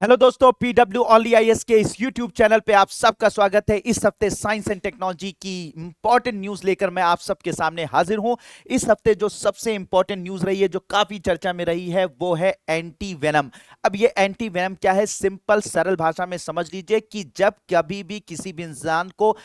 Hello दोस्तों, PW only IAS के इस यूट्यूब चैनल पे आप सबका स्वागत है। इस हफ्ते साइंस एंड टेक्नोलॉजी की इंपॉर्टेंट न्यूज लेकर मैं आप सबके सामने हाजिर हूं। इस हफ्ते जो सबसे इंपॉर्टेंट न्यूज रही है, जो काफी चर्चा में रही है, वो है एंटी वेनम। अब ये एंटी वेनम क्या है, सिंपल सरल भाषा में समझ लीजिए कि जब कभी भी किसी भी इंसान को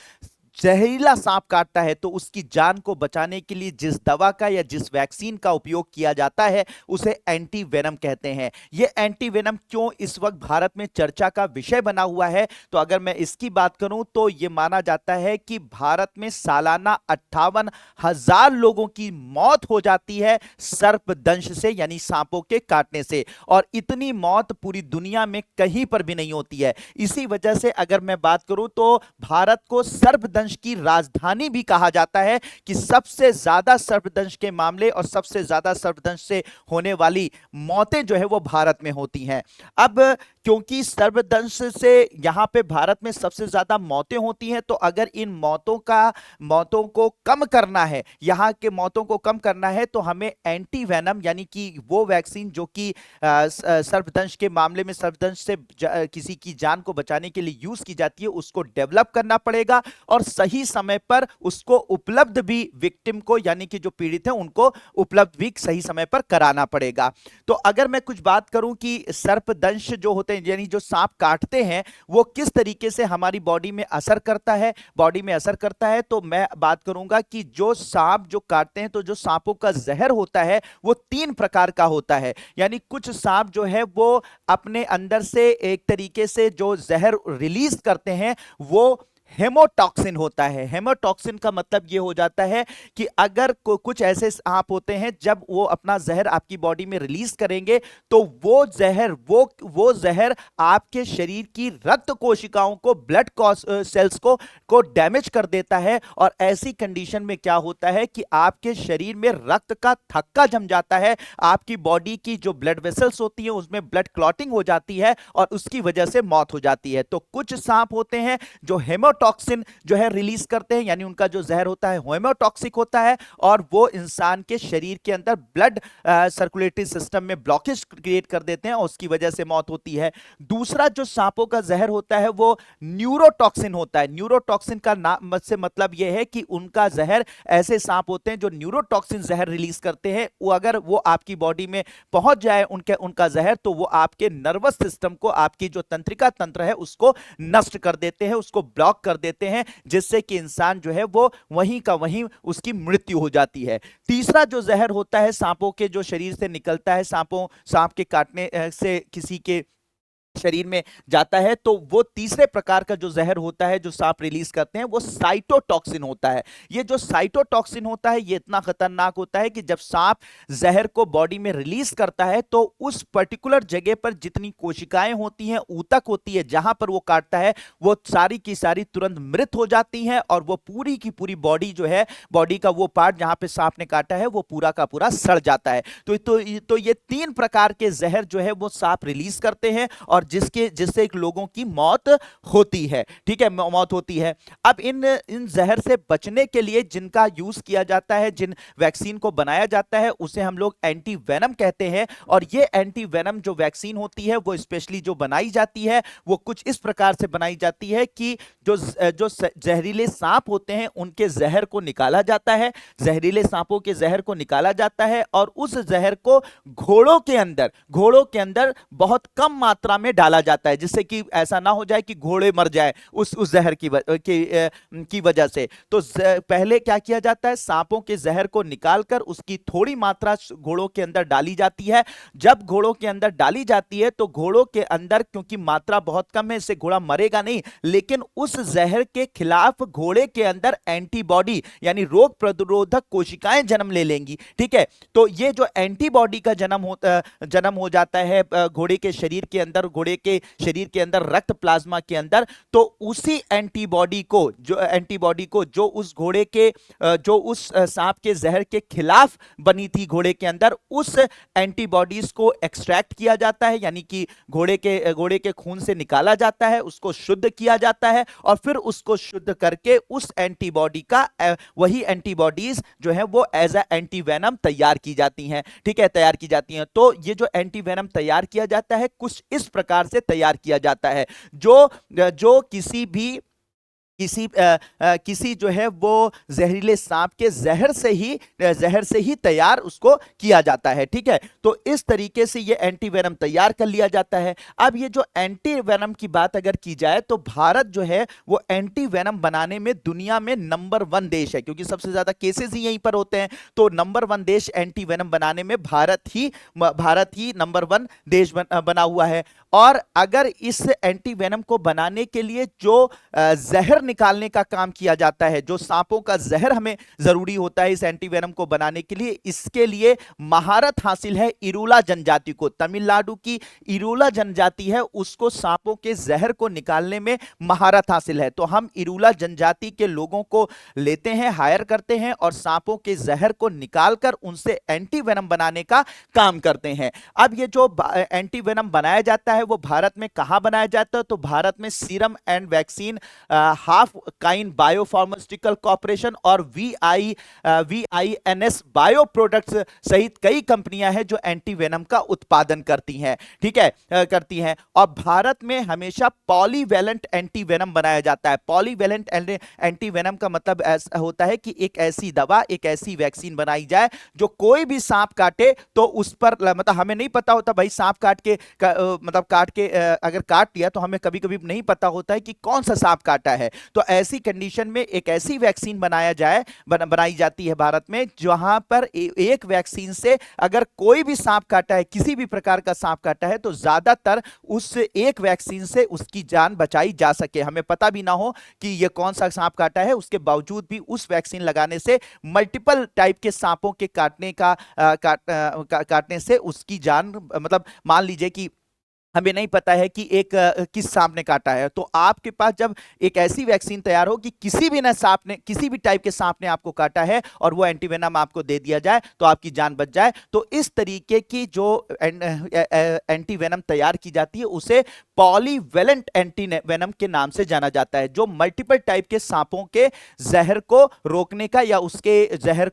जहरीला सांप काटता है तो उसकी जान को बचाने के लिए जिस दवा का या जिस वैक्सीन का उपयोग किया जाता है उसे एंटी वेनम कहते हैं। यह एंटी वेनम क्यों इस वक्त भारत में चर्चा का विषय बना हुआ है, तो अगर मैं इसकी बात करूं तो यह माना जाता है कि भारत में सालाना 58,000 लोगों की मौत हो जाती है सर्पदंश से, यानी सांपों के काटने से। और इतनी मौत पूरी दुनिया में कहीं पर भी नहीं होती है। इसी वजह से अगर मैं बात करूं तो भारत को सर्पदंश की राजधानी भी कहा जाता है कि सबसे ज्यादा सर्पदंश के मामले और सबसे ज्यादा सर्पदंश से होने वाली मौतें जो है वो भारत में होती हैं। अब क्योंकि सर्पदंश से यहां पे भारत में सबसे ज्यादा मौतें होती हैं, तो अगर इन मौतों को कम करना है, यहां के मौतों को कम करना है, तो हमें एंटी वेनम यानी कि वो वैक्सीन जो कि सर्पदंश के मामले में सर्पदंश से किसी की जान को बचाने के लिए यूज की जाती है, उसको डेवलप करना पड़ेगा और सही समय पर उसको उपलब्ध भी विक्टिम को, यानी कि जो पीड़ित हैं उनको उपलब्ध भी सही समय पर कराना पड़ेगा। तो अगर मैं कुछ बात करूं कि सर्पदंश जो होते हैं, यानी जो सांप काटते हैं, वो किस तरीके से हमारी बॉडी में असर करता है, तो मैं बात करूंगा कि जो सांप जो काटते हैं, तो जो सांपों का जहर होता है वो 3 प्रकार का होता है। यानी कुछ सांप जो है वो अपने अंदर से एक तरीके से जो जहर रिलीज करते हैं वो हेमोटॉक्सिन होता है। हेमोटॉक्सिन का मतलब यह हो जाता है कि अगर कुछ ऐसे सांप होते हैं, जब वो अपना जहर आपकी बॉडी में रिलीज करेंगे तो वो जहर आपके शरीर की रक्त कोशिकाओं को, ब्लड सेल्स को डैमेज कर देता है। और ऐसी कंडीशन में क्या होता है कि आपके शरीर में रक्त का थक्का जम जाता है, आपकी बॉडी की जो ब्लड वेसल्स होती है उसमें ब्लड क्लॉटिंग हो जाती है और उसकी वजह से मौत हो जाती है। तो कुछ सांप होते हैं जो हेमोटॉक्सिन जो है रिलीज करते हैं, यानी उनका जो जहर होता है हेमोटॉक्सिक होता है और वो इंसान के शरीर के अंदर ब्लड सर्कुलेटरी सिस्टम में ब्लॉकेज क्रिएट कर देते हैं और उसकी वजह से मौत होती है। दूसरा जो सांपों का जहर होता है वो न्यूरोटॉक्सिन होता है। न्यूरोटॉक्सिन का नाम से मतलब यह है कि उनका जहर, ऐसे सांप होते हैं जो न्यूरोटॉक्सिन जहर रिलीज करते हैं, वो अगर वो आपकी बॉडी में पहुंच जाए उनका जहर, तो वो आपके नर्वस सिस्टम को, आपकी जो तंत्रिका तंत्र है उसको नष्ट कर देते हैं, उसको ब्लॉक कर देते हैं, जिससे कि इंसान जो है वो वहीं का वहीं उसकी मृत्यु हो जाती है। तीसरा जो जहर होता है सांपों के जो शरीर से निकलता है, सांप के काटने से किसी के शरीर में जाता है, तो वो तीसरे प्रकार का जो जहर होता है जो सांप रिलीज करते हैं वो साइटोटॉक्सिन होता है। ये जो साइटोटॉक्सिन होता है ये इतना खतरनाक होता है कि जब सांप जहर को बॉडी में रिलीज करता है तो उस पर्टिकुलर जगह पर जितनी कोशिकाएं होती हैं, ऊतक होती है, जहां पर वो काटता है, वो सारी की सारी तुरंत मृत हो जाती हैं और वो पूरी की पूरी बॉडी जो है, बॉडी का वो पार्ट जहां पे सांप ने काटा है वो पूरा का पूरा सड़ जाता है। तो ये 3 प्रकार के जहर जो है वो सांप रिलीज करते हैं और जिससे एक लोगों की मौत होती है। ठीक है, मौत होती है। अब इन जहर से बचने के लिए जिनका यूज किया जाता है, जिन वैक्सीन को बनाया जाता है, उसे हम लोग एंटी वेनम कहते हैं। और ये एंटी वेनम जो वैक्सीन होती है वो स्पेशली जो बनाई जाती है वो कुछ इस प्रकार से बनाई जाती है कि जो जहरीले सांप होते हैं उनके जहर को निकाला जाता है, जहरीले सांपों के जहर को निकाला जाता है और उस जहर को घोड़ों के अंदर बहुत कम मात्रा में डाला जाता है, जिससे कि ऐसा ना हो जाए कि घोड़े मर जाए उस जहर की वजह से। तो पहले क्या किया जाता है, सांपों के जहर को निकालकर उसकी थोड़ी मात्रा घोड़ों के अंदर डाली जाती है। जब घोड़ों के अंदर डाली जाती है तो घोड़ों के अंदर, क्योंकि मात्रा बहुत कम है, इससे घोड़ा मरेगा नहीं, लेकिन उस जहर के खिलाफ घोड़े के अंदर एंटीबॉडी यानी रोग प्रतिरोधक कोशिकाएं जन्म ले लेंगी। ठीक है, तो ये जो एंटीबॉडी का जन्म हो जाता है घोड़े के शरीर के अंदर, घोड़े के शरीर के अंदर रक्त प्लाज्मा के अंदर, तो उसी एंटीबॉडी को जो उस घोड़े के जो उस सांप के जहर के खिलाफ बनी थी घोड़े के अंदर, उस एंटीबॉडीज को एक्सट्रैक्ट किया जाता है, यानी कि घोड़े के खून से निकाला जाता है, उसको शुद्ध किया जाता है और फिर उसको शुद्ध करके उस एंटीबॉडी का वही एंटीबॉडीज जो है वो एज अ एंटीवेनम तैयार की जाती हैं। ठीक है, तैयार की जाती हैं। तो ये जो एंटीवेनम तैयार किया जाता है कुछ इस प्रकार प्रकार से तैयार किया जाता है, जो जो किसी जो है वो जहरीले सांप के जहर से ही तैयार उसको किया जाता है। ठीक है, तो इस तरीके से ये एंटीवेनम तैयार कर लिया जाता है। अब ये जो एंटीवेनम की बात अगर की जाए तो भारत जो है वो एंटीवेनम बनाने में दुनिया में नंबर 1 देश है, क्योंकि सबसे ज्यादा केसेस ही यहीं पर होते हैं। तो नंबर 1 देश एंटीवेनम बनाने में भारत ही नंबर 1 देश बना हुआ है। और अगर इस एंटीवेनम को बनाने के लिए जो जहर निकालने का काम किया जाता है, जो सांपों का जहर हमें जरूरी होता है इस एंटीवेनम को बनाने के लिए, इसके लिए महारत हासिल है इरूला जनजाति को। तमिलनाडु की इरूला जनजाति है, उसको सांपों के जहर को निकालने में महारत हासिल है। तो हम इरूला जनजाति के लोगों को लेते हैं, हायर करते हैं और सांपों के जहर को निकालकर उनसे एंटीवेनम बनाने का काम करते हैं। अब ये जो एंटीवेनम बनाया जाता है वो भारत में कहां बनाया जाता है? तो भारत में serum and vaccine Haffkine biopharmaceutical corporation और वीआईएनएस बायो प्रोडक्ट्स सहित कई कंपनियां हैं जो एंटीवेनम का उत्पादन करती हैं। ठीक है, करती हैं। और भारत में हमेशा पॉलीवैलेंट एंटीवेनम बनाया जाता है। पॉलीवैलेंट एंटीवेनम का मतलब ऐसा होता है कि एक ऐसी दवा, एक ऐसी वैक्सीन बनाई जाए जो कोई भी सांप काटे तो उस पर, मतलब हमें नहीं पता होता भाई सांप अगर काट लिया तो हमें कभी कभी नहीं पता होता है कि कौन सा सांप काटा है। तो ऐसी कंडीशन में एक ऐसी वैक्सीन बनाई जाती है भारत में, जहां पर एक वैक्सीन से अगर कोई भी सांप काटा है, किसी भी प्रकार का सांप काटा है, तो ज्यादातर उस एक वैक्सीन से उसकी जान बचाई जा सके। हमें पता भी ना हो कि यह कौन सा सांप काटा है, उसके बावजूद भी उस वैक्सीन लगाने से मल्टीपल टाइप के सांपों के काटने से उसकी जान, मतलब मान लीजिए कि हमें नहीं पता है कि किस सांप ने काटा है, तो आपके पास जब एक ऐसी वैक्सीन तैयार हो कि किसी भी टाइप के सांप ने आपको काटा है और वो एंटीवेनम आपको दे दिया जाए तो आपकी जान बच जाए। तो इस तरीके की जो एंटीवेनम तैयार की जाती है उसे पॉलीवैलेंट एंटीवेनम के नाम से जाना जाता है, जो मल्टीपल टाइप के सांपों के जहर को रोकने का या उसके जहर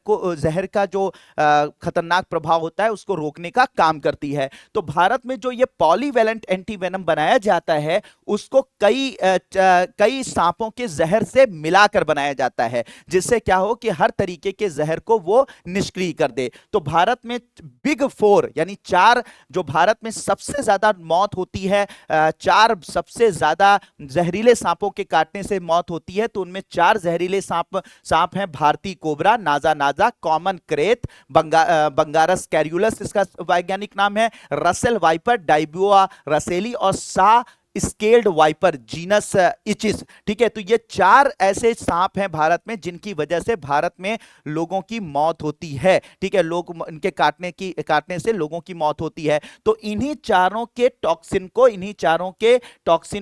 का जो खतरनाक प्रभाव होता है उसको रोकने का काम करती है। तो भारत में जो ये पॉलीवैलेंट एंटीवेनम बनाया जाता है उसको कई सांपों के जहर से मिलाकर बनाया जाता है, जिससे क्या हो कि हर तरीके के जहर को वो निष्क्रिय कर दे। तो भारत में बिग 4 यानी 4 जो भारत में सबसे ज्यादा मौत होती है, 4 सबसे ज्यादा जहरीले सांपों के काटने से मौत होती है, तो उनमें 4 जहरीले सांप हैं। भारतीय कोबरा, नाजा, कॉमन क्रेत, बंगारस कैर्युलस इसका वैज्ञानिक नाम है, रसेल वाइपर, डाइबुआ रसेली और सा स्केल्ड वाइपर जीनस इचिस। ठीक है, तो ये 4 ऐसे सांप हैं भारत में जिनकी वजह से भारत में लोगों की मौत होती है। ठीक है, लोग इनके काटने से लोगों की मौत होती है। तो इन्हीं चारों के टॉक्सिन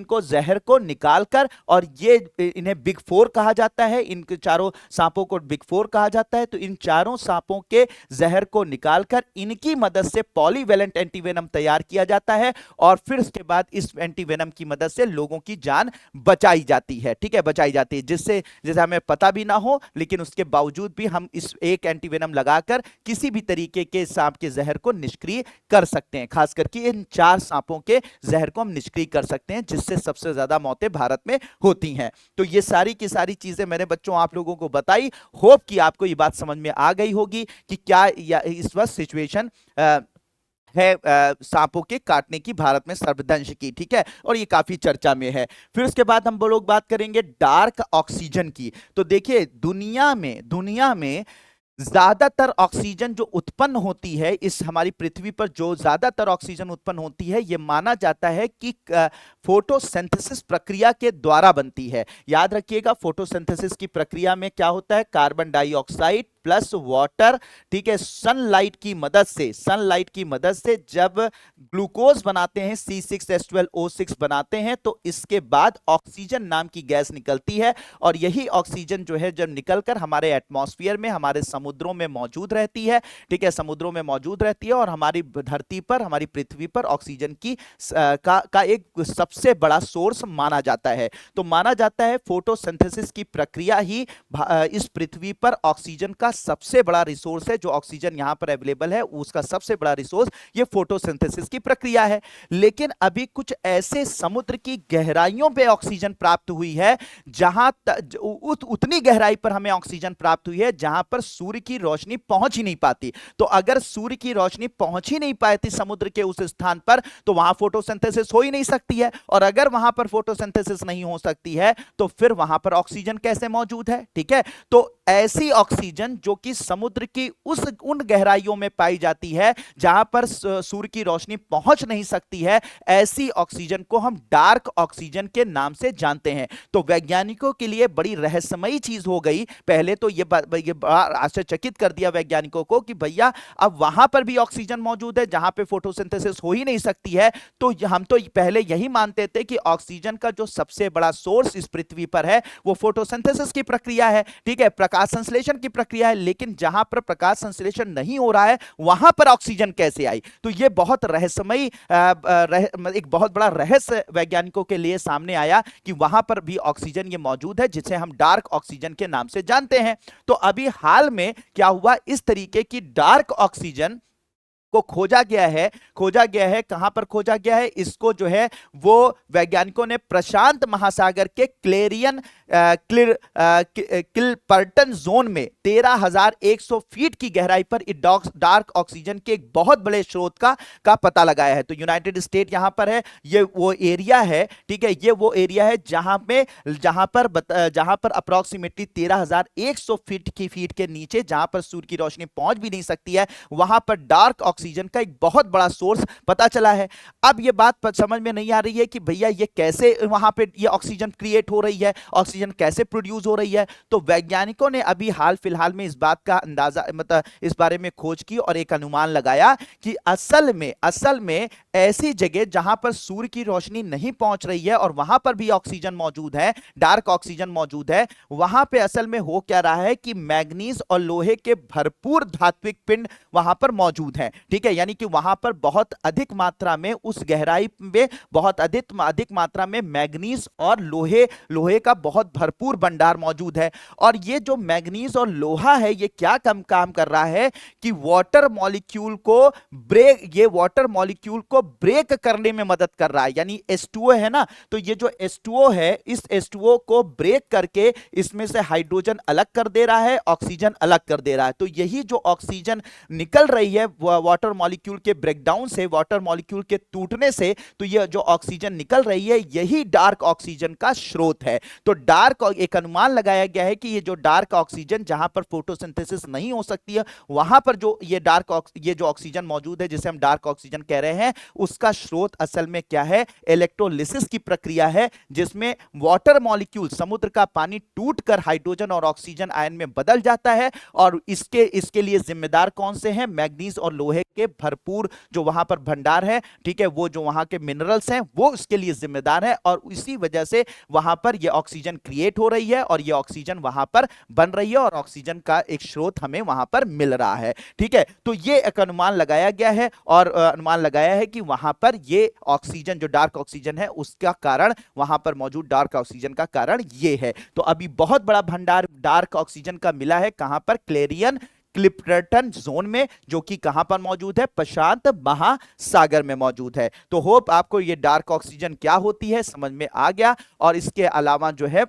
को जहर को निकालकर, और ये इन्हें बिग 4 कहा जाता है, इन चारों सांपों को बिग 4 कहा जाता है। तो इन चारों सांपों के जहर को निकालकर इनकी मदद से पॉलीवैलेंट एंटीवेनम तैयार किया जाता है और फिर उसके बाद इस एंटीवेनम की मदद से लोगों की जान बचाई जाती है। ठीक है, बचाई जाती है, जैसे हमें पता भी ना हो लेकिन उसके बावजूद भी हम इस एक एंटीवेनम लगाकर किसी भी तरीके के सांप के जहर को निष्क्रिय कर सकते हैं। खास करके इन 4 सांपों के जहर को हम निष्क्रिय कर सकते हैं, जिससे सबसे ज्यादा मौतें भारत में होती हैं। तो ये सारी की सारी चीजें मैंने बच्चों आप लोगों को बताई। होप कि आपको ये बात समझ में आ गई होगी कि क्या इस वक्त सिचुएशन है सांपों के काटने की भारत में सर्पदंश की। ठीक है, और ये काफी चर्चा में है। फिर उसके बाद हम लोग बात करेंगे डार्क ऑक्सीजन की। तो देखिए दुनिया में ज्यादातर ऑक्सीजन जो उत्पन्न होती है, इस हमारी पृथ्वी पर जो ज्यादातर ऑक्सीजन उत्पन्न होती है, यह माना जाता है कि फोटोसिंथेसिस प्रक्रिया के द्वारा बनती है। याद रखिएगा, फोटोसिंथेसिस की प्रक्रिया में क्या होता है, कार्बन डाइऑक्साइड प्लस वाटर, ठीक है, सनलाइट की मदद से जब ग्लूकोज बनाते हैं, C6H12O6 बनाते हैं, तो इसके बाद ऑक्सीजन नाम की गैस निकलती है। और यही ऑक्सीजन जो है जब निकलकर हमारे एटमॉस्फेयर में, हमारे समुद्र समुद्रों में मौजूद रहती है, ठीक है, समुद्रों में मौजूद रहती है और हमारी धरती पर, हमारी पृथ्वी पर ऑक्सीजन की का एक सबसे बड़ा सोर्स माना जाता है। तो माना जाता है फोटोसिंथेसिस की प्रक्रिया ही इस पृथ्वी पर ऑक्सीजन का सबसे बड़ा रिसोर्स है। जो ऑक्सीजन यहां पर अवेलेबल है उसका सबसे बड़ा रिसोर्स ये फोटोसिंथेसिस की प्रक्रिया है। लेकिन अभी कुछ ऐसे समुद्र की गहराइयों पे ऑक्सीजन प्राप्त हुई है जहां उतनी गहराई पर हमें ऑक्सीजन प्राप्त हुई है जहां पर सूर्य की रोशनी पहुंच ही नहीं पाती। तो अगर सूर्य की रोशनी पहुंच ही नहीं पाती समुद्र के उस स्थान पर तो वहां फोटोसिंथेसिस हो ही नहीं सकती है, और अगर वहां पर फोटोसिंथेसिस नहीं हो सकती है तो फिर वहां पर ऑक्सीजन कैसे मौजूद है? ठीक है, तो ऐसी ऑक्सीजन जो कि समुद्र की उन गहराइयों में पाई जाती है जहां पर सूर्य की रोशनी पहुंच नहीं सकती है, ऐसी ऑक्सीजन को हम डार्क ऑक्सीजन के नाम से जानते हैं। तो वैज्ञानिकों के लिए बड़ी रहस्यमयी चीज हो गई। पहले तो ये आश्चर्यचकित कर दिया वैज्ञानिकों को कि भैया अब वहां पर भी ऑक्सीजन मौजूद है जहां पे फोटोसिंथेसिस हो ही नहीं सकती है। तो हम तो पहले यही मानते थे कि ऑक्सीजन का जो सबसे बड़ा सोर्स इस पृथ्वी पर है वो फोटोसिंथेसिस की प्रक्रिया है, ठीक है, प्रकाश संश्लेषण की प्रक्रिया है। लेकिन जहां पर प्रकाश संश्लेषण नहीं हो रहा है वहां पर ऑक्सीजन कैसे आई? तो यह बहुत रहस्यमयी एक बहुत बड़ा रहस्य वैज्ञानिकों के लिए सामने आया कि वहां पर भी ऑक्सीजन ये मौजूद है जिसे हम डार्क ऑक्सीजन के नाम से जानते हैं। तो अभी हाल में क्या हुआ, इस तरीके की डार्क ऑक्सीजन को खोजा गया है। कहां पर खोजा गया है? इसको जो है वो वैज्ञानिकों ने प्रशांत महासागर के क्लिपर्टन जोन में 13,100 फीट की गहराई पर डार्क ऑक्सीजन के एक बहुत बड़े स्रोत का पता लगाया है। तो यूनाइटेड स्टेट यहां पर है, ये वो एरिया है, ठीक है, ये वो एरिया है जहां पर अप्रोक्सीमेटली 13,100 फीट के नीचे, जहां पर सूर्य की रोशनी पहुंच भी नहीं सकती है, वहां पर डार्क ऑक्सीजन का एक बहुत बड़ा सोर्स पता चला है। अब यह बात समझ में नहीं आ रही है कि भैया ये कैसे वहां पे ये ऑक्सीजन क्रिएट हो रही है, ऑक्सीजन कैसे प्रोड्यूस हो रही है। तो वैज्ञानिकों ने अभी हाल फिलहाल में इस बात का अंदाजा, मतलब इस बारे में खोज की और एक अनुमान लगाया कि असल में ऐसी जगह जहां पर सूर्य की रोशनी नहीं पहुंच रही है और वहां पर भी ऑक्सीजन मौजूद है, डार्क ऑक्सीजन मौजूद है, वहां पे असल में हो क्या रहा है कि मैग्नीज और लोहे के भरपूर धात्विक पिंड वहां पर मौजूद हैं, ठीक है, यानी कि वहां पर बहुत अधिक मात्रा में, उस गहराई में बहुत अधिक मात्रा में मैग्नीज और लोहे का बहुत भरपूर भंडार मौजूद है। और ये जो मैग्नीज और लोहा है ये क्या काम कर रहा है कि वाटर मॉलिक्यूल को ब्रेक करने में मदद कर रहा है। यानी H2O है ना, तो ये जो H2O है, इस H2O को ब्रेक करके इसमें से हाइड्रोजन अलग कर दे रहा है, ऑक्सीजन अलग कर दे रहा है। तो यही जो ऑक्सीजन निकल रही है वाटर मॉलिक्यूल के ब्रेकडाउन से, वाटर मॉलिक्यूल के टूटने से, तो यह जो ऑक्सीजन निकल रही है यही डार्क ऑक्सीजन का स्रोत है। तो एक अनुमान लगाया गया है कि ये जो डार्क ऑक्सीजन, जहां पर फोटोसिंथेसिस नहीं हो सकती है, वहां पर जो ये जो ऑक्सीजन मौजूद है जिसे हम डार्क ऑक्सीजन कह रहे हैं, उसका स्रोत असल में क्या है? इलेक्ट्रोलिसिस की प्रक्रिया है, जिसमें वाटर मॉलिक्यूल, समुद्र का पानी टूटकर हाइड्रोजन और ऑक्सीजन आयन में बदल जाता है। और इसके लिए जिम्मेदार कौन से हैं? मैग्नीज और लोहे के भरपूर जो वहां पर भंडार है, ठीक है, वो जो वहां के मिनरल्स हैं वो इसके लिए जिम्मेदार है। और इसी वजह से वहां पर ये ऑक्सीजन क्रिएट हो रही है और ये ऑक्सीजन वहां पर बन रही है और ऑक्सीजन का एक स्रोत हमें वहां पर मिल रहा है, ठीक है। तो ये एक अनुमान लगाया गया है और अनुमान लगाया है कि वहां पर ये ऑक्सीजन, जो डार्क ऑक्सीजन है, उसका कारण, वहां पर मौजूद डार्क ऑक्सीजन का कारण ये है। तो अभी बहुत बड़ा भंडार डार्क ऑक्सीजन का मिला है, कहां पर? क्लिपर्टन जोन में, जो कि कहां पर मौजूद है? प्रशांत महासागर में मौजूद है। तो होप आपको ये डार्क ऑक्सीजन क्या होती है समझ में आ गया। और इसके अलावा जो है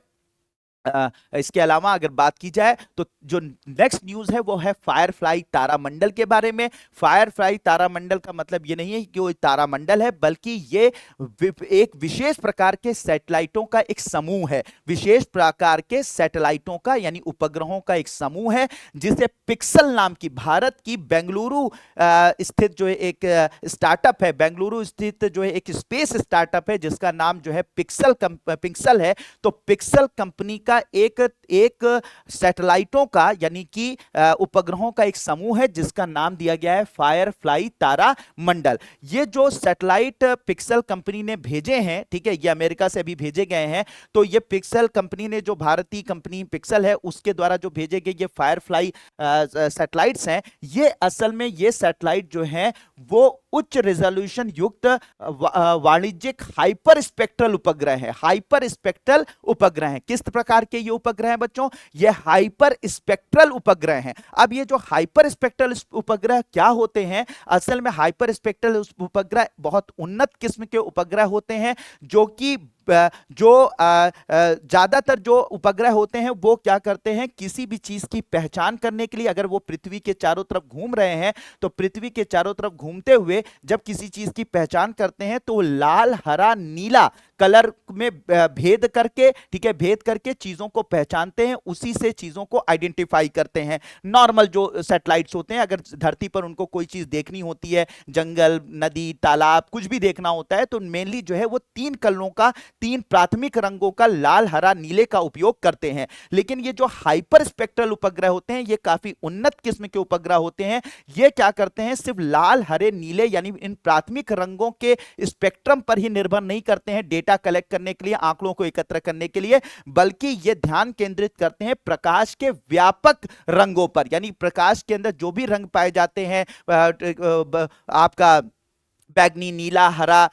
इसके अलावा अगर बात की जाए तो जो नेक्स्ट न्यूज है वो है फायरफ्लाई तारामंडल के बारे में। फायरफ्लाई तारामंडल का मतलब ये नहीं है कि वो तारामंडल है, बल्कि ये एक विशेष प्रकार के सैटेलाइटों का एक समूह है, विशेष प्रकार के सैटेलाइटों का यानी उपग्रहों का एक समूह है, जिसे पिक्सल नाम की, भारत की बेंगलुरु स्थित जो एक स्टार्टअप है, बेंगलुरु स्थित जो है एक स्पेस स्टार्टअप है जिसका नाम जो है पिक्सल है। तो पिक्सल कंपनी का उपग्रह एक एक सैटेलाइटों का यानी कि उपग्रहों का एक समूह है जिसका नाम दिया गया है फायरफ्लाई तारा मंडल। ये जो सैटेलाइट पिक्सल कंपनी ने भेजे हैं, ठीक है, ये अमेरिका से अभी भेजे गए हैं। तो ये पिक्सल कंपनी ने, जो भारतीय कंपनी पिक्सल है उसके द्वारा जो भेजे गए ये फायरफ्लाई सैटेलाइट्स हैं, ये असल में ये सैटेलाइट जो हैं वो उच्च रेजोल्यूशन युक्त वाणिज्यिक हाइपर स्पेक्ट्रल उपग्रह है। हाइपर स्पेक्ट्रल उपग्रह है। किस प्रकार के ये उपग्रह हैं बच्चों? ये हाइपर स्पेक्ट्रल उपग्रह हैं। अब ये जो हाइपर स्पेक्ट्रल उपग्रह क्या होते हैं? असल में हाइपर स्पेक्ट्रल उपग्रह बहुत उन्नत किस्म के उपग्रह होते हैं, जो कि जो ज्यादातर जो उपग्रह होते हैं वो क्या करते हैं, किसी भी चीज की पहचान करने के लिए, अगर वो पृथ्वी के चारों तरफ घूम रहे हैं तो पृथ्वी के चारों तरफ घूमते हुए जब किसी चीज की पहचान करते हैं तो लाल, हरा, नीला कलर में भेद करके, ठीक है, भेद करके चीजों को पहचानते हैं, उसी से चीजों को आइडेंटिफाई करते हैं। नॉर्मल जो सैटेलाइट्स होते हैं, अगर धरती पर उनको कोई चीज देखनी होती है, जंगल, नदी, तालाब, कुछ भी देखना होता है, तो मेनली जो है वो तीन कलरों का, तीन प्राथमिक रंगों का, लाल, हरा, नीले का उपयोग करते हैं। लेकिन ये जो हाइपर स्पेक्ट्रल उपग्रह होते हैं ये काफी उन्नत किस्म के उपग्रह होते हैं। ये क्या करते हैं, सिर्फ लाल, हरे, नीले यानी इन प्राथमिक रंगों के स्पेक्ट्रम पर ही निर्भर नहीं करते हैं डेटा कलेक्ट करने के लिए, आंकड़ों को एकत्र करने के लिए, बल्कि ये ध्यान केंद्रित करते हैं प्रकाश के व्यापक रंगों पर। यानी प्रकाश के अंदर जो भी रंग पाए जाते हैं, आपका बैगनी, नीला, हरा,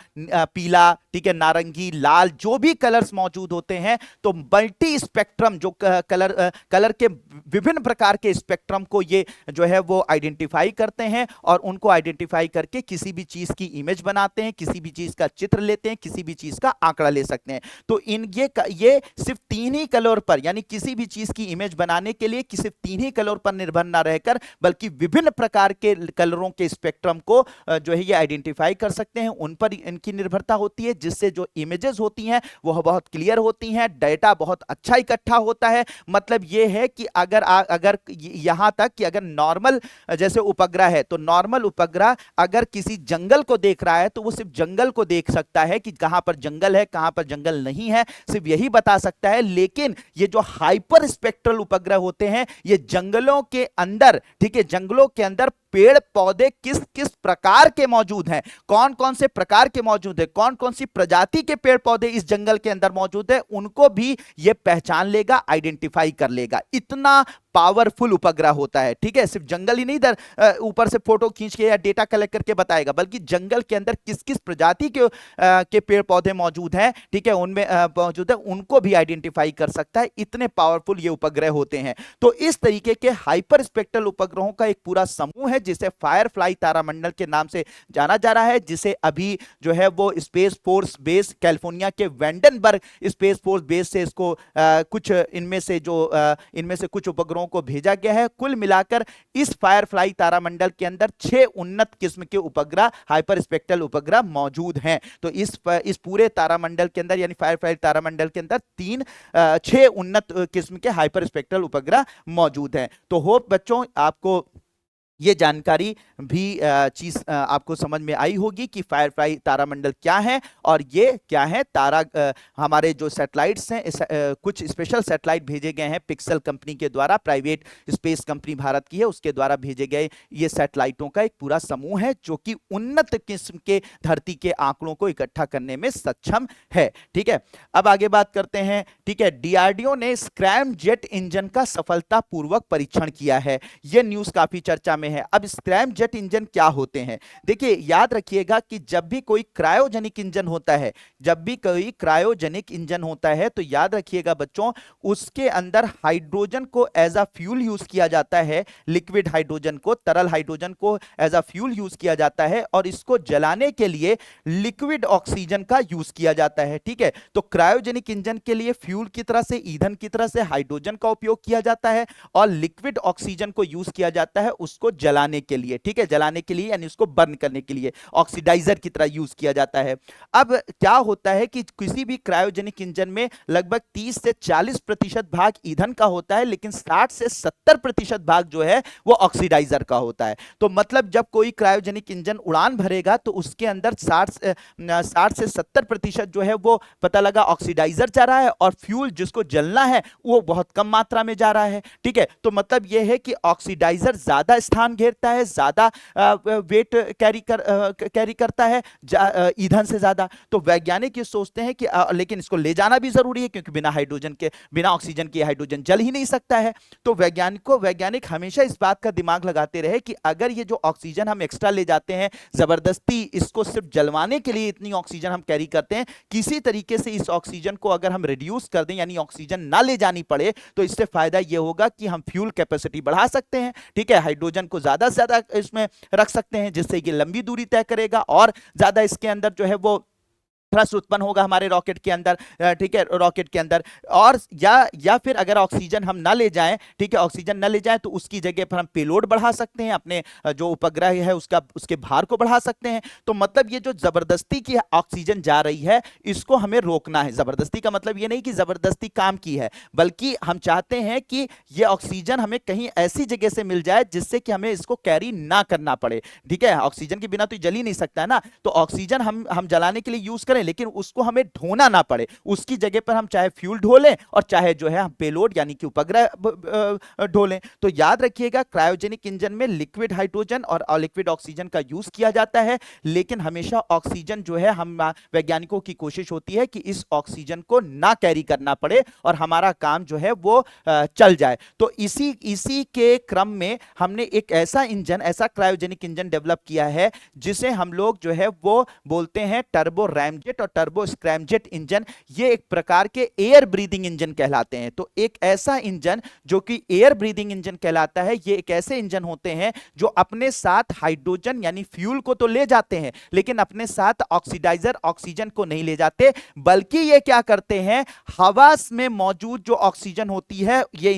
पीला, ठीक है, नारंगी, लाल, जो भी कलर्स मौजूद होते हैं, तो मल्टी स्पेक्ट्रम जो कलर के विभिन्न प्रकार के स्पेक्ट्रम को ये जो है वो आइडेंटिफाई करते हैं और उनको आइडेंटिफाई करके किसी भी चीज की इमेज बनाते हैं, किसी भी चीज का चित्र लेते हैं, किसी भी चीज का आंकड़ा ले सकते हैं। तो ये सिर्फ तीन ही कलर पर, यानी किसी भी चीज की इमेज बनाने के लिए सिर्फ तीन ही कलर पर निर्भर ना रहकर, बल्कि विभिन्न प्रकार के कलरों के स्पेक्ट्रम को जो है ये आइडेंटिफाई कर सकते हैं, उन पर इनकी निर्भरता होती है, जिससे जो इमेजेस होती हैं वह बहुत क्लियर होती हैं, डेटा बहुत अच्छा इकट्ठा होता है। मतलब यह है कि अगर यहां तक कि अगर नॉर्मल जैसे उपग्रह है, तो नॉर्मल उपग्रह अगर किसी जंगल को देख रहा है तो वो सिर्फ जंगल को देख सकता है कि कहां पर जंगल है, कहां पर जंगल नहीं है, सिर्फ यही बता सकता है। लेकिन ये जो हाइपर स्पेक्ट्रल उपग्रह होते हैं ये जंगलों के अंदर, ठीक है, जंगलों के अंदर पेड़ पौधे किस किस प्रकार के मौजूद हैं, कौन कौन से प्रकार के मौजूद है, कौन कौन सी प्रजाति के पेड़ पौधे इस जंगल के अंदर मौजूद है, उनको भी यह पहचान लेगा, आइडेंटिफाई कर लेगा। इतना पावरफुल उपग्रह होता है, ठीक है। सिर्फ जंगल ही नहीं ऊपर से फोटो खींच के या डेटा कलेक्ट करके बताएगा, बल्कि जंगल के अंदर किस किस प्रजाति के पेड़ पौधे मौजूद हैं, ठीक है, उनमें मौजूद है, उनको भी आइडेंटिफाई कर सकता है। इतने पावरफुल ये उपग्रह होते हैं। तो इस तरीके के हाइपर स्पेक्ट्रल उपग्रहों का एक पूरा समूह है जिसे फायरफ्लाई तारामंडल के नाम से जाना जा रहा है, जिसे अभी जो है वो स्पेस फोर्स बेस, कैलिफोर्निया के वेंडनबर्ग स्पेस फोर्स बेस से इसको कुछ इनमें से कुछ उपग्रहों को भेजा गया है। कुल मिलाकर इस फायरफ्लाई तारामंडल के अंदर 6 उन्नत किस्म के उपग्रह, हाइपर स्पेक्ट्रल उपग्रह मौजूद हैं। तो इस पूरे तारामंडल के अंदर यानी फायरफ्लाई तारामंडल के अंदर 6 उन्नत किस्म के हाइपर स्पेक्ट्रल उपग्रह मौजूद हैं। तो होप बच्चों आपको ये जानकारी भी चीज आपको समझ में आई होगी कि फायरफ्लाई तारामंडल क्या है और ये क्या है। हमारे जो सैटेलाइट्स हैं, कुछ स्पेशल सैटेलाइट भेजे गए हैं पिक्सल कंपनी के द्वारा, प्राइवेट स्पेस कंपनी भारत की है, उसके द्वारा भेजे गए ये सैटेलाइटों का एक पूरा समूह है जो कि उन्नत किस्म के धरती के आंकड़ों को इकट्ठा करने में सक्षम है। ठीक है, अब आगे बात करते हैं। ठीक है, डीआरडीओ ने स्क्रैम जेट इंजन का सफलतापूर्वक परीक्षण किया है। यह न्यूज काफी चर्चा में है। अब स्क्रैम जेट इंजन क्या होते हैं? देखिए, याद रखिएगा कि जब भी कोई क्रायोजेनिक इंजन होता है, तो याद रखिएगा बच्चों, उसके अंदर हाइड्रोजन को एज अ फ्यूल यूज किया जाता है, लिक्विड हाइड्रोजन को, तरल हाइड्रोजन को एज अ फ्यूल यूज किया जाता है और इसको जलाने के लिए लिक्विड ऑक्सीजन का यूज किया जाता है। ठीक है, तो क्रायोजेनिक इंजन के लिए फ्यूल की तरह से, ईंधन की तरह से हाइड्रोजन का उपयोग किया जाता है और लिक्विड ऑक्सीजन को यूज किया जाता है उसको जलाने के लिए, ठीक है, जलाने के लिए यानी उसको बर्न करने के लिए ऑक्सीडाइजर की तरह यूज किया जाता है। अब क्या होता है कि किसी भी क्रायोजेनिक इंजन में लगभग 30 से 40% भाग ईंधन का होता है, लेकिन 60 से 70% भाग जो है वो ऑक्सीडाइजर का होता है। तो मतलब जब कोई क्रायोजेनिक इंजन उड़ान भरेगा तो उसके अंदर 60 से 70% जो है वो पता लगा ऑक्सीडाइजर जा रहा है, और फ्यूल जिसको जलना है वो बहुत कम मात्रा में जा रहा है, ठीक है। तो मतलब यह है कि ऑक्सीडाइजर ज्यादा स्थान घेरता है, ज्यादा वेट कैरी करता है ईंधन से ज्यादा। तो वैज्ञानिक ये सोचते हैं कि लेकिन इसको ले जाना भी जरूरी है, क्योंकि बिना ऑक्सीजन के हाइड्रोजन जल ही नहीं सकता है। तो वैज्ञानिक हमेशा इस बात का दिमाग लगाते रहे कि अगर ये जो ऑक्सीजन हम एक्स्ट्रा ले जाते हैं, जबरदस्ती इसको सिर्फ जलवाने के लिए इतनी ऑक्सीजन हम कैरी करते हैं, किसी तरीके से इस ऑक्सीजन को अगर हम रिड्यूस कर दें यानी ऑक्सीजन ना ले जानी पड़े, तो इससे फायदा यह होगा कि हम फ्यूल कैपेसिटी बढ़ा सकते हैं, ठीक है, हाइड्रोजन को ज्यादा से ज्यादा इसमें रख सकते हैं, जिससे कि लंबी दूरी तय करेगा और ज्यादा इसके अंदर जो है वो थ्रस्ट उत्पन्न होगा हमारे रॉकेट के अंदर, ठीक है, रॉकेट के अंदर। और या फिर अगर ऑक्सीजन हम ना ले जाएं, ठीक है, ऑक्सीजन ना ले जाएं तो उसकी जगह पर हम पेलोड बढ़ा सकते हैं, अपने जो उपग्रह है उसके भार को बढ़ा सकते हैं। तो मतलब ये जो जबरदस्ती की ऑक्सीजन जा रही है इसको हमें रोकना है। जबरदस्ती का मतलब ये नहीं कि जबरदस्ती काम की है, बल्कि हम चाहते हैं कि ये ऑक्सीजन हमें कहीं ऐसी जगह से मिल जाए जिससे कि हमें इसको कैरी ना करना पड़े, ठीक है। ऑक्सीजन के बिना तो जल ही नहीं सकता है ना, तो ऑक्सीजन हम जलाने के लिए यूज करें, लेकिन उसको हमें ढोना ना पड़े, उसकी जगह पर हम चाहे फ्यूल ढो लें और चाहे जो है हम पेलोड यानी कि उपग्रह ढो लें। तो याद रखिएगा क्रायोजेनिक इंजन में लिक्विड हाइड्रोजन और लिक्विड ऑक्सीजन का यूज किया जाता है, लेकिन हमेशा ऑक्सीजन जो है हम वैज्ञानिकों की कोशिश होती है कि इस ऑक्सीजन को ना कैरी करना पड़े और हमारा काम जो है वो चल जाए। तो इसी के क्रम में हमने एक ऐसा क्रायोजेनिक इंजन डेवलप किया है जिसे हम लोग जो है वो बोलते हैं टर्बो रैमजेट और टर्बो स्क्रैमजेट इंजन। ये एक प्रकार के एयर ब्रीदिंग इंजन कहलाते हैं। तो एक ऐसा इंजन जो कि एयर ब्रीदिंग इंजन कहलाता है, ये एक ऐसे इंजन होते हैं जो अपने साथ हाइड्रोजन यानी फ्यूल को तो ले जाते हैं, लेकिन अपने साथ ऑक्सीडाइजर ऑक्सीजन को नहीं ले जाते, बल्कि ये क्या करते हैं, हवा में मौजूद जो ऑक्सीजन होती है, ये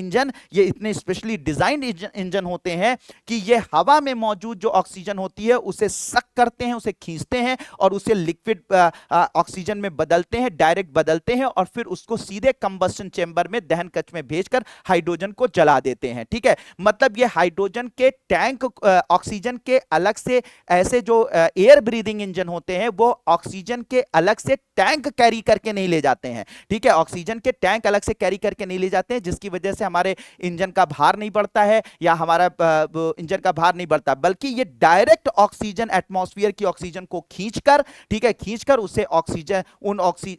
इतने स्पेशली डिजाइंड इंजन होते हैं कि ये हवा में मौजूद जो ऑक्सीजन होती है उसे सक करते हैं, उसे खींचते हैं और उसे लिक्विड ऑक्सीजन में बदलते हैं, डायरेक्ट बदलते हैं और फिर उसको सीधे कंबस्शन चेंबर में दहन कक्ष में भेजकर हाइड्रोजन को जला देते हैं, ठीक है। मतलब ये हाइड्रोजन के टैंक ऑक्सीजन के अलग से ऐसे जो एयर ब्रीदिंग इंजन होते हैं वो ऑक्सीजन के अलग से टैंक कैरी करके नहीं ले जाते हैं, ठीक है, ऑक्सीजन के टैंक अलग से कैरी करके नहीं ले जाते हैं, जिसकी वजह से हमारे इंजन का भार नहीं बढ़ता है या हमारा इंजन का भार नहीं बढ़ता, बल्कि ये डायरेक्ट ऑक्सीजन एटमॉस्फेयर की ऑक्सीजन को खींचकर, ठीक है, खींचकर उसे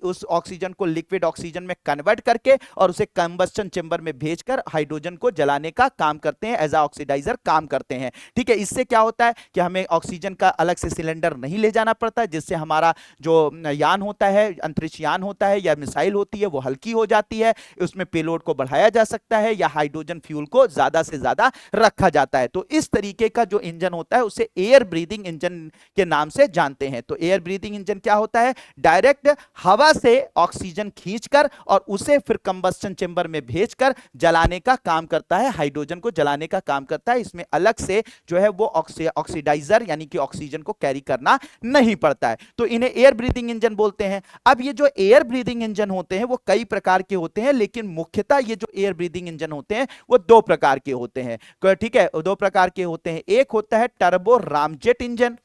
उस ऑक्सीजन को लिक्विड ऑक्सीजन में कन्वर्ट करके और उसे कंबस्टन चेंबर में भेजकर हाइड्रोजन को जलाने का काम करते हैं, एज ऑक्सीडाइजर काम करते हैं, ठीक है। इससे क्या होता है कि हमें ऑक्सीजन का अलग से सिलेंडर नहीं ले जाना पड़ता, जिससे हमारा जो यान होता है, अंतरिक्ष यान होता है या मिसाइल होती है, वो हल्की हो जाती है, उसमें पेलोड को बढ़ाया जा सकता है या हाइड्रोजन फ्यूल को ज्यादा से ज्यादा रखा जाता है। तो इस तरीके का जो इंजन होता है उसे एयर ब्रीदिंग इंजन के नाम से जानते हैं। तो एयर ब्रीदिंग इंजन क्या होता है, डायरेक्ट हवा से ऑक्सीजन खींचकर और उसे फिर कंबस्टन चेंबर में भेजकर जलाने का काम करता है, हाइड्रोजन को जलाने का काम करता है। इसमें अलग से जो है वो ऑक्सीडाइजर यानी कि ऑक्सीजन को कैरी करना नहीं पड़ता है, तो इन्हें एयर ब्रीदिंग इंजन बोलते हैं। अब ये जो एयर ब्रीदिंग इंजन होते हैं वो कई प्रकार के होते हैं, लेकिन मुख्यतः ये जो एयर ब्रीदिंग इंजन होते हैं वो दो प्रकार के होते हैं, ठीक है, दो प्रकार के होते हैं। एक होता है टर्बो रामजेट इंजन,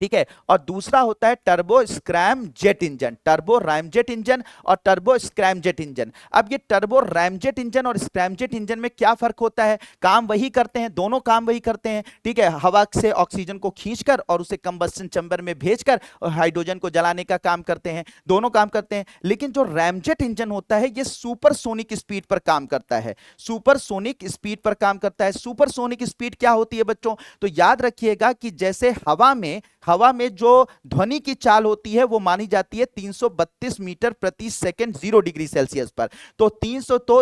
ठीक है, और दूसरा होता है turbo scramjet engine, turbo ramjet engine और टर्बो स्क्रैमजेट इंजन। अब ये टर्बो रैमजेट इंजन और स्क्रैमजेट इंजन में क्या फर्क होता है, काम वही करते हैं, दोनों काम वही करते हैं, ठीक है, हवा से ऑक्सीजन को खींचकर और उसे कंबस्टन चैम्बर में भेजकर हाइड्रोजन को जलाने का काम करते हैं, दोनों काम करते हैं। लेकिन जो रैमजेट इंजन होता है ये सुपरसोनिक स्पीड पर काम करता है, सुपरसोनिक स्पीड पर काम करता है। सुपरसोनिक स्पीड क्या होती है बच्चों, तो याद रखिएगा कि जैसे हवा में जो ध्वनि की चाल होती है वो मानी जाती है 332 मीटर प्रति सेकंड 0 डिग्री सेल्सियस पर। तो 300 तो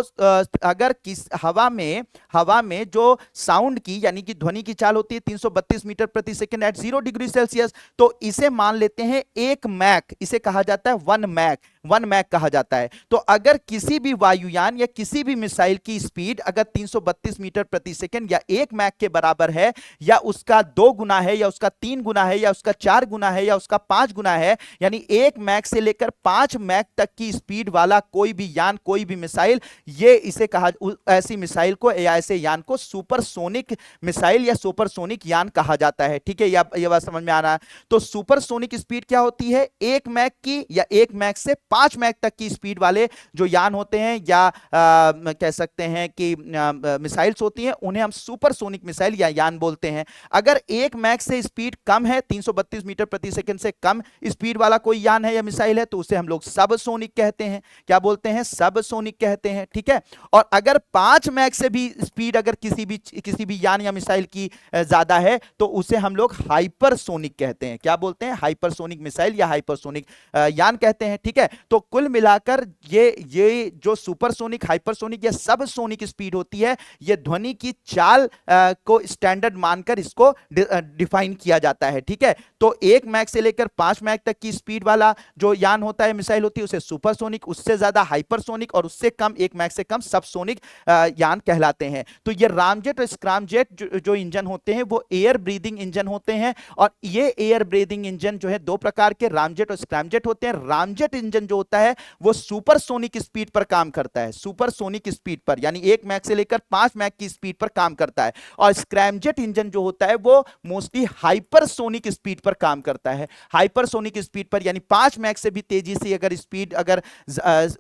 अगर किस हवा में जो साउंड की यानी कि ध्वनि की चाल होती है 332 मीटर प्रति सेकंड एट 0 डिग्री सेल्सियस, तो इसे मान लेते हैं 1 मैक, इसे कहा जाता है 1 मैक, 1 मैक कहा जाता है। तो अगर किसी भी वायुयान या किसी भी मिसाइल की स्पीड अगर 332 मीटर प्रति सेकंड या 1 मैक के बराबर है, या उसका 2 गुना है, या उसका 3 गुना है, या उसका 4 गुना है, या उसका 5 गुना है, यानी 1 मैक से लेकर 5 मैक तक की स्पीड वाला कोई भी यान, कोई भी मिसाइल, ये इसे कहा, ऐसी मिसाइल को या ऐसे यान को सुपरसोनिक मिसाइल या सुपरसोनिक यान कहा जाता है। ठीक है, ये बात समझ में आ रहा है। तो सुपरसोनिक स्पीड क्या होती है? 1 मैक की या 1 मैक से 5 मैक तक की स्पीड वाले जो यान होते हैं या कह सकते हैं कि मिसाइल्स होती हैं, उन्हें हम सुपरसोनिक मिसाइल या यान बोलते हैं। अगर 1 मैक से स्पीड कम है, 332 मीटर प्रति सेकंड से कम स्पीड वाला कोई यान है या मिसाइल है, तो उसे हम लोग सबसोनिक कहते हैं। क्या बोलते हैं? सबसोनिक कहते हैं। ठीक है, और अगर 5 मैक से भी स्पीड अगर किसी भी यान या मिसाइल की ज्यादा है, तो उसे हम लोग हाइपरसोनिक कहते हैं। क्या बोलते हैं? हाइपरसोनिक मिसाइल या हाइपरसोनिक यान कहते हैं। ठीक है, तो कुल मिलाकर ये जो सुपरसोनिक, हाइपरसोनिक या सबसोनिक स्पीड होती है, ये ध्वनि की चाल को स्टैंडर्ड मानकर इसको डिफाइन किया जाता है। ठीक है, तो 1 मैक से लेकर 5 मैक तक की स्पीड वाला जो यान होता है, मिसाइल होती है, उसे सुपरसोनिक, उससे ज्यादा हाइपरसोनिक, और उससे कम 1 मैक से कम सबसोनिक यान कहलाते हैं। तो ये रामजेट और स्क्रैमजेट जो इंजन होते हैं वो एयर ब्रीदिंग इंजन होते हैं, और ये एयर ब्रीदिंग इंजन जो है 2 प्रकार के रामजेट और स्क्रैमजेट होते हैं। रामजेट इंजन जो होता है वो सुपरसोनिक स्पीड पर काम करता है, सुपरसोनिक स्पीड पर, यानी 1 मैक से लेकर 5 मैक की स्पीड पर काम करता है। और स्क्रैमजेट इंजन जो होता है वो मोस्टली हाइपरसोनिक स्पीड पर काम करता है। हाइपरसोनिक स्पीड पर यानी 5 मैक से भी तेजी से अगर स्पीड, अगर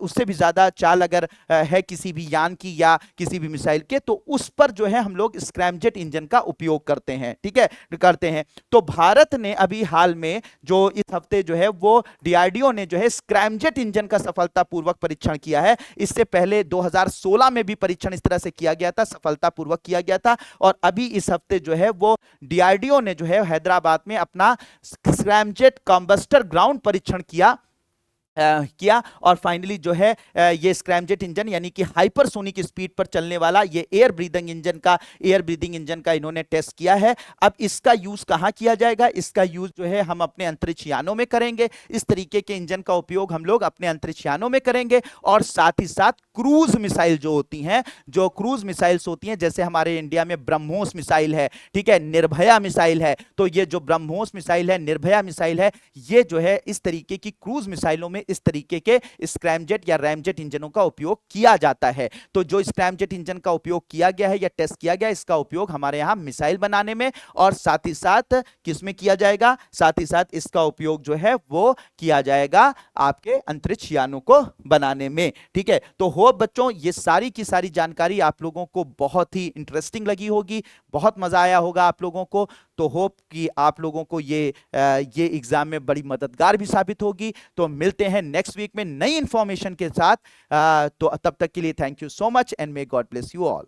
उससे भी ज्यादा चाल अगर है किसी भी यान की या किसी भी मिसाइल के, तो उस पर जो है हम लोग स्क्रैमजेट इंजन का उपयोग करते हैं। ठीक है, करते हैं। तो भारत ने अभी हाल में जो इस हफ्ते जो है वो डीआरडीओ ने जो है स्क्रैमजेट इंजन का सफलतापूर्वक परीक्षण किया है। इससे पहले 2016 में भी परीक्षण इस तरह से किया गया था, सफलतापूर्वक किया गया था। और अभी इस हफ्ते जो है वो डीआरडीओ ने जो है हैदराबाद में अपना स्क्रैमजेट कॉम्बस्टर ग्राउंड परीक्षण किया और फाइनली जो है ये स्क्रैमजेट इंजन यानी कि हाइपरसोनिक स्पीड पर चलने वाला ये एयर ब्रीदिंग इंजन का इन्होंने टेस्ट किया है। अब इसका यूज कहां किया जाएगा? इसका यूज जो है हम अपने अंतरिक्ष यानों में करेंगे। इस तरीके के इंजन का उपयोग हम लोग अपने अंतरिक्ष यानों में करेंगे, और साथ ही साथ क्रूज मिसाइल जो होती हैं, जो क्रूज मिसाइल्स होती हैं, जैसे हमारे इंडिया में ब्रह्मोस मिसाइल है, ठीक है, निर्भया मिसाइल है, तो ये जो ब्रह्मोस मिसाइल है, निर्भया मिसाइल है, ये जो है इस तरीके की क्रूज मिसाइलों में इस तरीके के स्क्रैमजेट या रैमजेट इंजनों का उपयोग किया जाता है। तो जो स्क्रैमजेट इंजन का उपयोग किया गया है या टेस्ट किया गया, इसका उपयोग हमारे यहां मिसाइल बनाने में और साथ ही साथ किसमें किया जाएगा? साथ ही साथ इसका उपयोग जो है वो किया जाएगा आपके अंतरिक्ष यानों को बनाने में। ठीक है, तो होप बच्चों ये सारी की सारी जानकारी आप लोगों को बहुत ही इंटरेस्टिंग लगी होगी, बहुत मजा आया होगा आप लोगों को। तो होप कि आप लोगों को ये एग्जाम में बड़ी मददगार भी साबित होगी। तो मिलते हैं नेक्स्ट वीक में नई इंफॉर्मेशन के साथ। तो तब तक के लिए thank you so much and may God bless you all.